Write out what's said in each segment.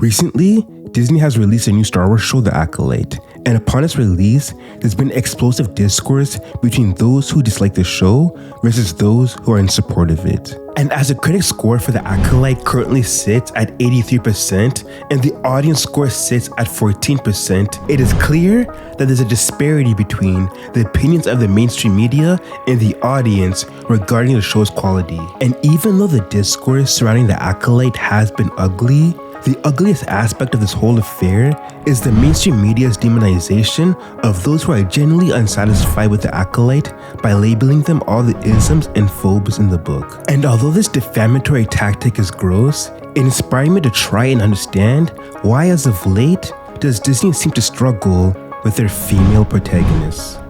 Recently, Disney has released a new Star Wars show, The Acolyte, and upon its release, there's been explosive discourse between those who dislike the show versus those who are in support of it. And as the critic score for The Acolyte currently sits at 83% and the audience score sits at 14%, it is clear that there's a disparity between the opinions of the mainstream media and the audience regarding the show's quality. And even though the discourse surrounding The Acolyte has been ugly, the ugliest aspect of this whole affair is the mainstream media's demonization of those who are genuinely unsatisfied with The Acolyte by labeling them all the isms and phobes in the book. And although this defamatory tactic is gross, it inspired me to try and understand why as of late does Disney seem to struggle with their female protagonists.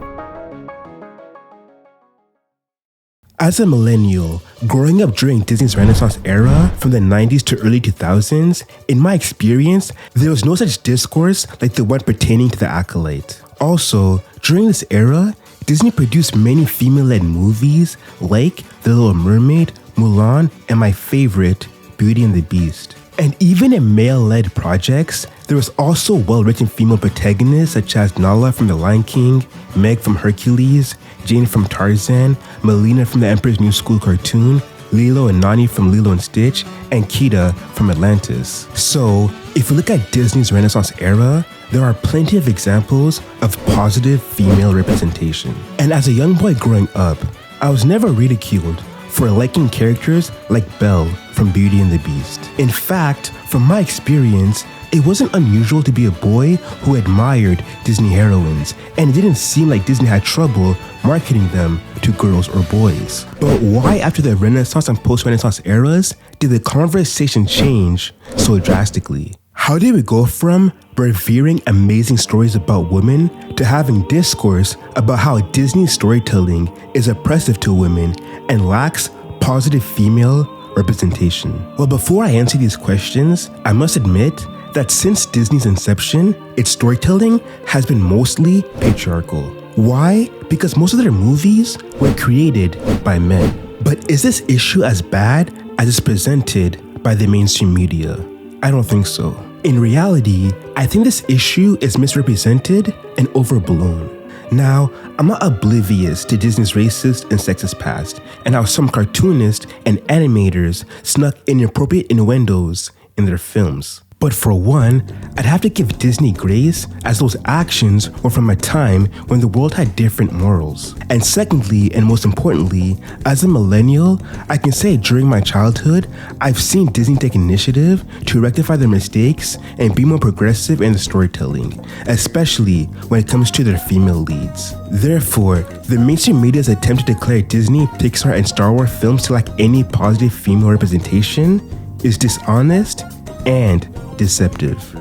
As a millennial, growing up during Disney's Renaissance era from the 90s to early 2000s, in my experience, there was no such discourse like the one pertaining to The Acolyte. Also, during this era, Disney produced many female-led movies like The Little Mermaid, Mulan, and my favorite, Beauty and the Beast. And even in male-led projects, there was also well-written female protagonists such as Nala from The Lion King, Meg from Hercules, Jane from Tarzan, Melina from the Emperor's New School cartoon, Lilo and Nani from Lilo and Stitch, and Kida from Atlantis. So, if we look at Disney's Renaissance era, there are plenty of examples of positive female representation. And as a young boy growing up, I was never ridiculed for liking characters like Belle from Beauty and the Beast. In fact, from my experience, it wasn't unusual to be a boy who admired Disney heroines, and it didn't seem like Disney had trouble marketing them to girls or boys. But why after the Renaissance and post-Renaissance eras did the conversation change so drastically? How did we go from revering amazing stories about women to having discourse about how Disney storytelling is oppressive to women and lacks positive female representation? Well, before I answer these questions, I must admit that since Disney's inception, its storytelling has been mostly patriarchal. Why? Because most of their movies were created by men. But is this issue as bad as it's presented by the mainstream media? I don't think so. In reality, I think this issue is misrepresented and overblown. Now, I'm not oblivious to Disney's racist and sexist past and how some cartoonists and animators snuck inappropriate innuendos in their films. But for one, I'd have to give Disney grace as those actions were from a time when the world had different morals. And secondly, and most importantly, as a millennial, I can say during my childhood, I've seen Disney take initiative to rectify their mistakes and be more progressive in the storytelling, especially when it comes to their female leads. Therefore, the mainstream media's attempt to declare Disney, Pixar, and Star Wars films to lack any positive female representation is dishonest and deceptive.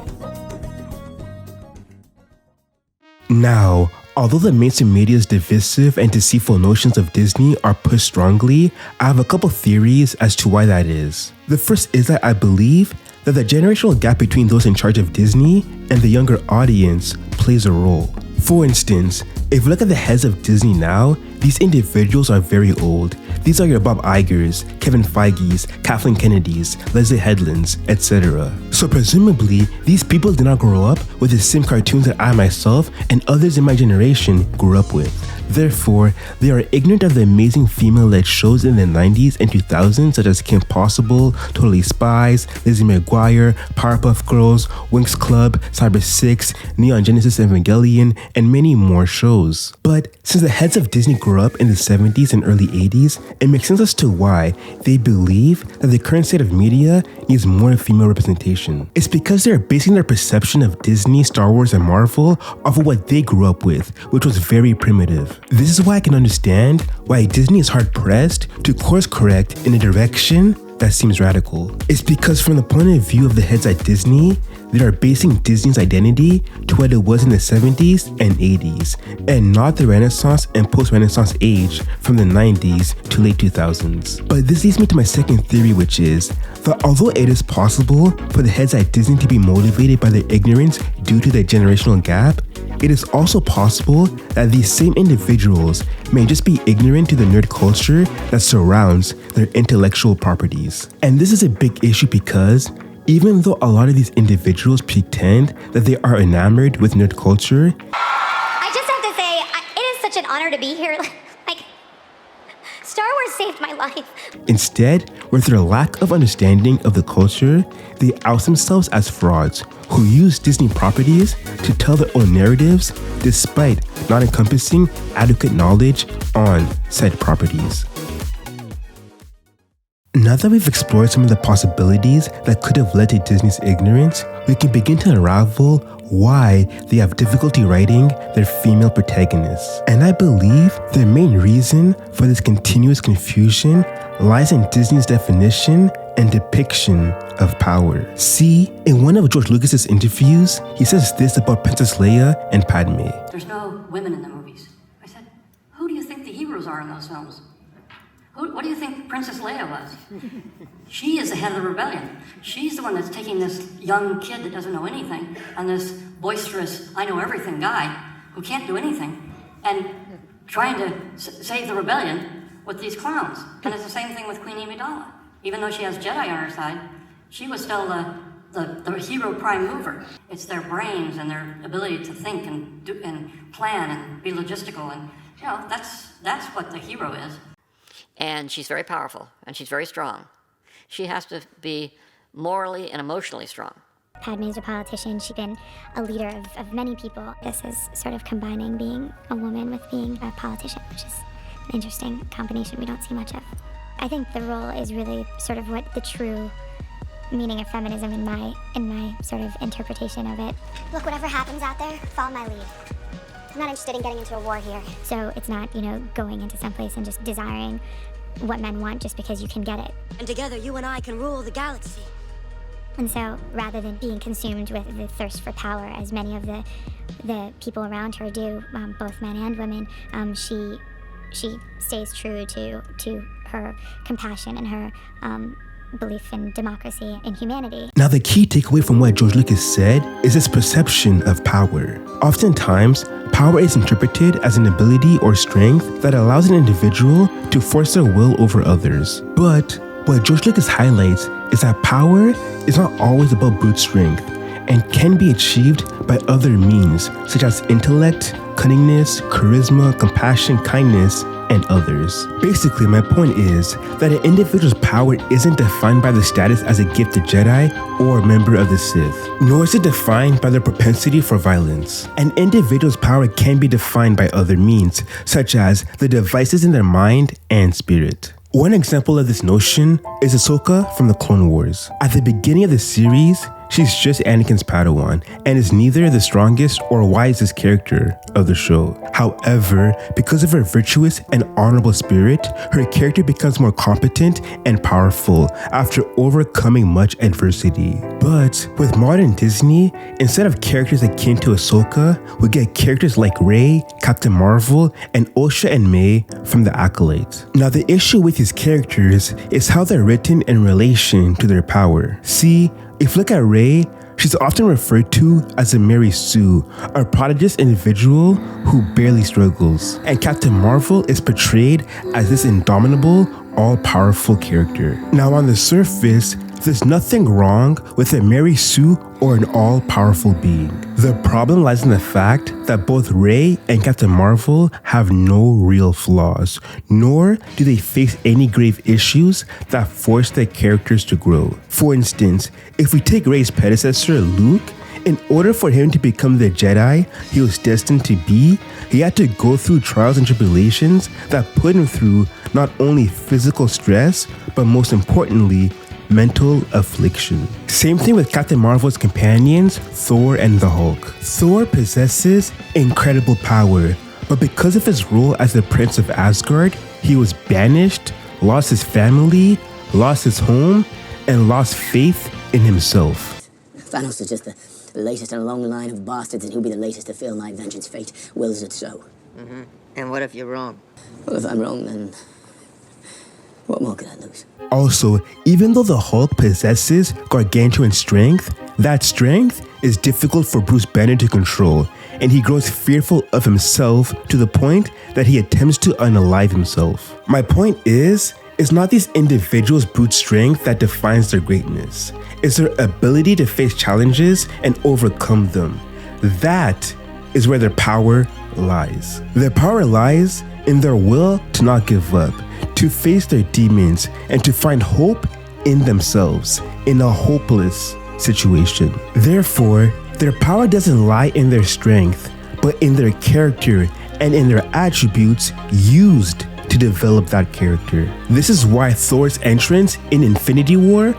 Now, although the mainstream media's divisive and deceitful notions of Disney are pushed strongly, I have a couple theories as to why that is. The first is that I believe that the generational gap between those in charge of Disney and the younger audience plays a role. For instance, if you look at the heads of Disney now, these individuals are very old. These are your Bob Igers, Kevin Feige's, Kathleen Kennedy's, Leslie Headland's, etc. So presumably, these people did not grow up with the same cartoons that I myself and others in my generation grew up with. Therefore, they are ignorant of the amazing female-led shows in the 90s and 2000s such as Kim Possible, Totally Spies, Lizzie McGuire, Powerpuff Girls, Winx Club, Cyber 6, Neon Genesis Evangelion, and many more shows. But since the heads of Disney grew up in the 70s and early 80s, it makes sense as to why they believe that the current state of media needs more female representation. It's because they're basing their perception of Disney, Star Wars, and Marvel off of what they grew up with, which was very primitive. This is why I can understand why Disney is hard-pressed to course correct in a direction that seems radical. It's because from the point of view of the heads at Disney, they are basing Disney's identity to what it was in the 70s and 80s, and not the Renaissance and post-Renaissance age from the 90s to late 2000s. But this leads me to my second theory, which is that although it is possible for the heads at Disney to be motivated by their ignorance due to the generational gap, it is also possible that these same individuals may just be ignorant to the nerd culture that surrounds their intellectual properties. And this is a big issue because Even though a lot of these individuals pretend that they are enamored with nerd culture, I just have to say, it is such an honor to be here. Like, Star Wars saved my life. instead, with their lack of understanding of the culture, they out themselves as frauds who use Disney properties to tell their own narratives despite not encompassing adequate knowledge on said properties. Now that we've explored some of the possibilities that could have led to Disney's ignorance, we can begin to unravel why they have difficulty writing their female protagonists. And I believe the main reason for this continuous confusion lies in Disney's definition and depiction of power. See, in one of George Lucas's interviews, he says this about Princess Leia and Padme. There's no women in the movies. I said, who do you think the heroes are in those films? What do you think Princess Leia was? She is the head of the rebellion. She's the one that's taking this young kid that doesn't know anything and this boisterous, I know everything guy who can't do anything and trying to save the rebellion with these clowns. And it's the same thing with Queen Amidala. Even though she has Jedi on her side, she was still the hero prime mover. It's their brains and their ability to think and do, and plan and be logistical, and that's what the hero is. And she's very powerful, and she's very strong. She has to be morally and emotionally strong. Padme's a politician. She's been a leader of many people. This is sort of combining being a woman with being a politician, which is an interesting combination we don't see much of. I think the role is really sort of what the true meaning of feminism in my sort of interpretation of it. Look, whatever happens out there, follow my lead. I'm not interested in getting into a war here. So it's not, going into someplace and just desiring what men want just because you can get it. And together, you and I can rule the galaxy. And so rather than being consumed with the thirst for power, as many of the people around her do, both men and women, she stays true to her compassion and her belief in democracy and humanity. Now, the key takeaway from what George Lucas said is his perception of power. Oftentimes, power is interpreted as an ability or strength that allows an individual to force their will over others. But what George Lucas highlights is that power is not always about brute strength and can be achieved by other means, such as intellect, cunningness, charisma, compassion, kindness, and others. Basically, my point is that an individual's power isn't defined by the status as a gifted Jedi or a member of the Sith, nor is it defined by their propensity for violence. An individual's power can be defined by other means, such as the devices in their mind and spirit. One example of this notion is Ahsoka from the Clone Wars. At the beginning of the series, she's just Anakin's Padawan and is neither the strongest or wisest character of the show. However, because of her virtuous and honorable spirit, her character becomes more competent and powerful after overcoming much adversity. But with modern Disney, instead of characters akin to Ahsoka, we get characters like Rey, Captain Marvel, and Osha and May from the Acolyte. Now, the issue with these characters is how they're written in relation to their power. See, if you look at Rey, she's often referred to as a Mary Sue, a prodigious individual who barely struggles. And Captain Marvel is portrayed as this indomitable, all-powerful character. Now, on the surface, there's nothing wrong with a Mary Sue or an all-powerful being. The problem lies in the fact that both Rey and Captain Marvel have no real flaws, nor do they face any grave issues that force their characters to grow. For instance, if we take Rey's predecessor, Luke, in order for him to become the Jedi he was destined to be, he had to go through trials and tribulations that put him through not only physical stress, but most importantly, mental affliction. Same thing with Captain Marvel's companions, Thor and the Hulk. Thor possesses incredible power, but because of his role as the Prince of Asgard, he was banished, lost his family, lost his home, and lost faith in himself. Thanos is just the latest in a long line of bastards, and he'll be the latest to feel my vengeance. Fate wills it so. Mm-hmm. And what if you're wrong? Well, if I'm wrong, then what more could I lose? Also, even though the Hulk possesses gargantuan strength, that strength is difficult for Bruce Banner to control, and he grows fearful of himself to the point that he attempts to unalive himself. My point is It's not these individuals' brute strength that defines their greatness. It's their ability to face challenges and overcome them. That is where their power lies. Their power lies in their will to not give up, to face their demons, and to find hope in themselves in a hopeless situation. Therefore, their power doesn't lie in their strength, but in their character and in their attributes used to develop that character. This is why Thor's entrance in Infinity War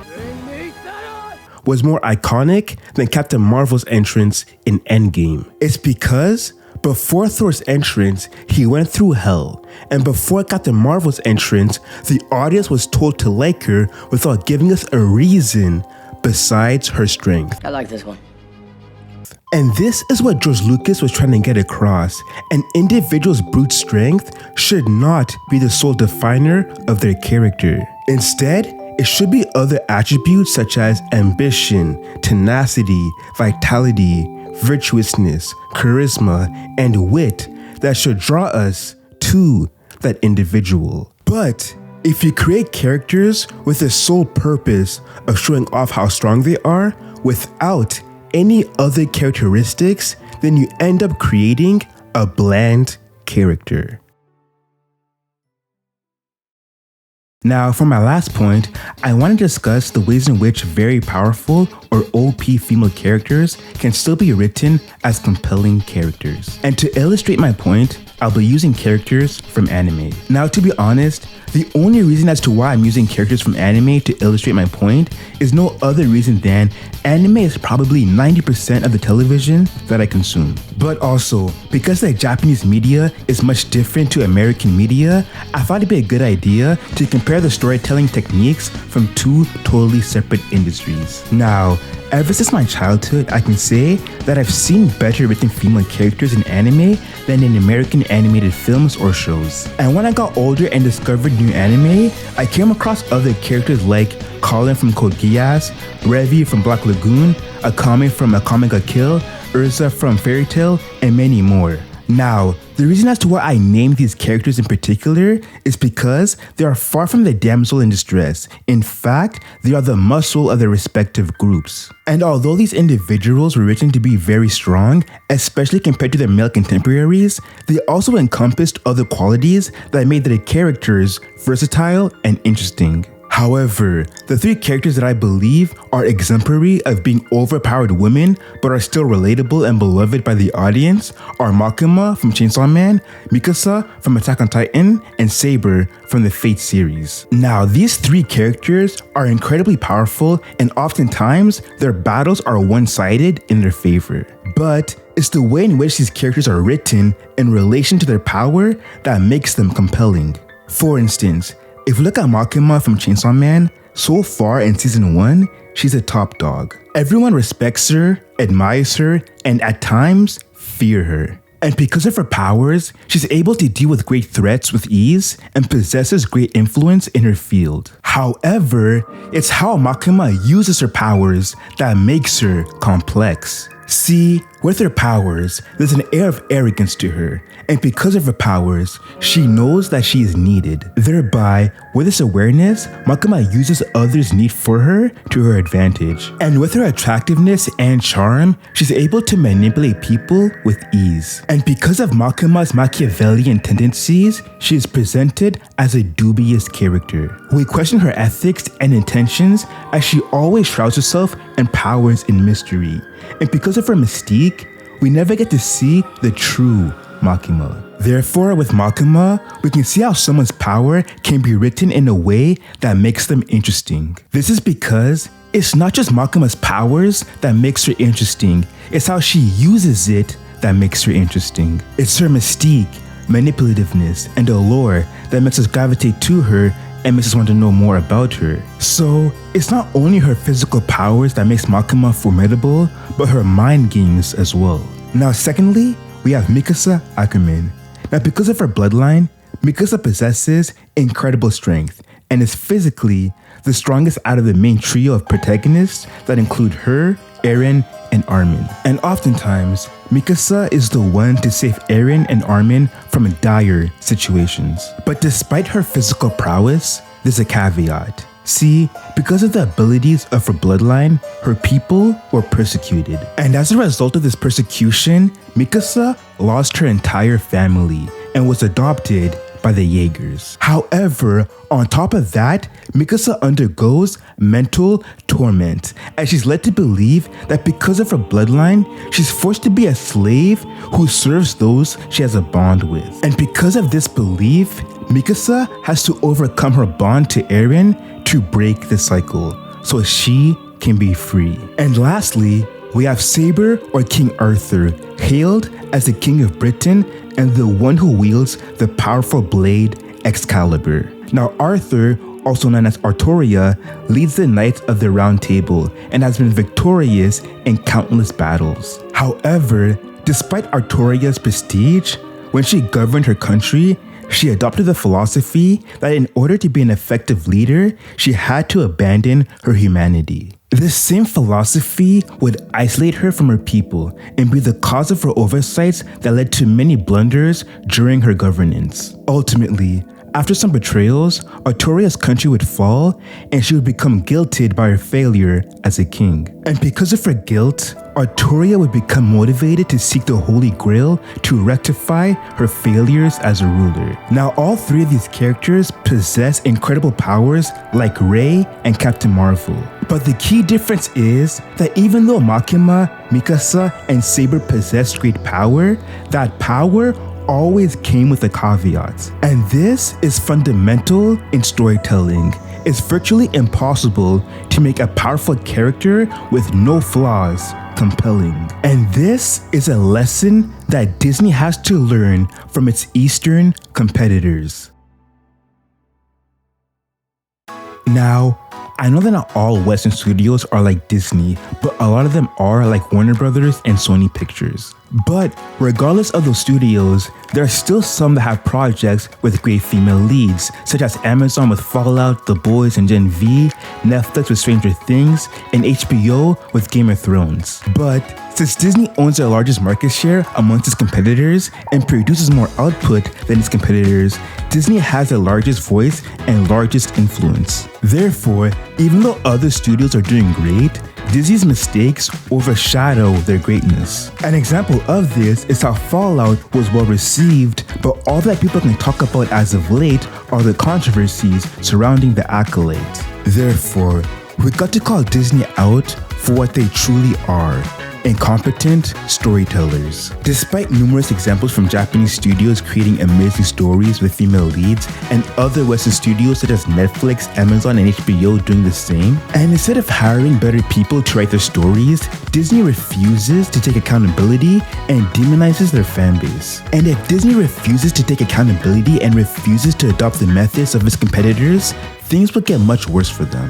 was more iconic than Captain Marvel's entrance in Endgame. It's because before Thor's entrance, he went through hell, and before Captain Marvel's entrance, the audience was told to like her without giving us a reason besides her strength. I like this one. And this is what George Lucas was trying to get across. An individual's brute strength should not be the sole definer of their character. Instead, it should be other attributes such as ambition, tenacity, vitality, virtuousness, charisma, and wit that should draw us to that individual. But if you create characters with the sole purpose of showing off how strong they are without any other characteristics, then you end up creating a bland character. Now, for my last point, I want to discuss the ways in which very powerful or OP female characters can still be written as compelling characters. And to illustrate my point, I'll be using characters from anime. Now, to be honest, the only reason as to why I'm using characters from anime to illustrate my point is no other reason than anime is probably 90% of the television that I consume. But also, because the Japanese media is much different to American media, I thought it'd be a good idea to compare the storytelling techniques from two totally separate industries. Now, ever since my childhood, I can say that I've seen better written female characters in anime than in American animated films or shows. And when I got older and discovered new anime, I came across other characters like Colin from Code Geass, Revi from Black Lagoon, Akame from Akame ga Kill, Urza from Fairy Tail, and many more. Now, the reason as to why I named these characters in particular is because they are far from the damsel in distress. In fact, they are the muscle of their respective groups. And although these individuals were written to be very strong, especially compared to their male contemporaries, they also encompassed other qualities that made their characters versatile and interesting. However, the three characters that I believe are exemplary of being overpowered women but are still relatable and beloved by the audience are Makima from Chainsaw Man, Mikasa from Attack on Titan, and Saber from the Fate series. Now, these three characters are incredibly powerful and oftentimes their battles are one-sided in their favor. But it's the way in which these characters are written in relation to their power that makes them compelling. For instance, if you look at Makima from Chainsaw Man, so far in season 1, she's a top dog. Everyone respects her, admires her, and at times, fear her. And because of her powers, she's able to deal with great threats with ease and possesses great influence in her field. However, it's how Makima uses her powers that makes her complex. See, with her powers, there's an air of arrogance to her, and because of her powers, she knows that she is needed. Thereby, with this awareness, Makima uses others' need for her to her advantage. And with her attractiveness and charm, she's able to manipulate people with ease. And because of Makima's Machiavellian tendencies, she is presented as a dubious character. We question her ethics and intentions as she always shrouds herself in powers in mystery. And because of her mystique, we never get to see the true Makima. Therefore, with Makima, we can see how someone's power can be written in a way that makes them interesting. This is because it's not just Makima's powers that makes her interesting, it's how she uses it that makes her interesting. It's her mystique, manipulativeness, and allure that makes us gravitate to her and makes us want to know more about her. So, it's not only her physical powers that makes Makima formidable, but her mind games as well. Now, secondly, we have Mikasa Ackerman. Now, because of her bloodline, Mikasa possesses incredible strength and is physically the strongest out of the main trio of protagonists that include her, Eren, and Armin. And oftentimes, Mikasa is the one to save Eren and Armin from dire situations. But despite her physical prowess, there's a caveat. See, because of the abilities of her bloodline, her people were persecuted. And as a result of this persecution, Mikasa lost her entire family and was adopted by the Jaegers. However, on top of that, Mikasa undergoes mental torment, as she's led to believe that because of her bloodline, she's forced to be a slave who serves those she has a bond with. And because of this belief, Mikasa has to overcome her bond to Eren to break the cycle, so she can be free. And lastly, we have Saber or King Arthur, hailed as the King of Britain and the one who wields the powerful blade Excalibur. Now Arthur, also known as Artoria, leads the Knights of the Round Table and has been victorious in countless battles. However, despite Artoria's prestige, when she governed her country, she adopted the philosophy that in order to be an effective leader, she had to abandon her humanity. This same philosophy would isolate her from her people and be the cause of her oversights that led to many blunders during her governance. Ultimately, after some betrayals, Artoria's country would fall and she would become guilted by her failure as a king. And because of her guilt, Artoria would become motivated to seek the Holy Grail to rectify her failures as a ruler. Now, all three of these characters possess incredible powers like Rei and Captain Marvel. But the key difference is that even though Makima, Mikasa, and Saber possessed great power, that power always came with a caveat. And this is fundamental in storytelling. It's virtually impossible to make a powerful character with no flaws compelling. And this is a lesson that Disney has to learn from its Eastern competitors. Now, I know that not all Western studios are like Disney, but a lot of them are like Warner Brothers and Sony Pictures. But regardless of those studios, there are still some that have projects with great female leads, such as Amazon with Fallout, The Boys, and Gen V, Netflix with Stranger Things, and HBO with Game of Thrones. But since Disney owns the largest market share amongst its competitors and produces more output than its competitors, Disney has the largest voice and largest influence. Therefore, even though other studios are doing great, Disney's mistakes overshadow their greatness. An example of this is how Fallout was well received, but all that people can talk about as of late are the controversies surrounding the Acolyte. Therefore, we got to call Disney out for what they truly are: incompetent storytellers. Despite numerous examples from Japanese studios creating amazing stories with female leads, and other Western studios such as Netflix, Amazon, and HBO doing the same, and instead of hiring better people to write their stories, Disney refuses to take accountability and demonizes their fan base. And if Disney refuses to take accountability and refuses to adopt the methods of its competitors, things will get much worse for them.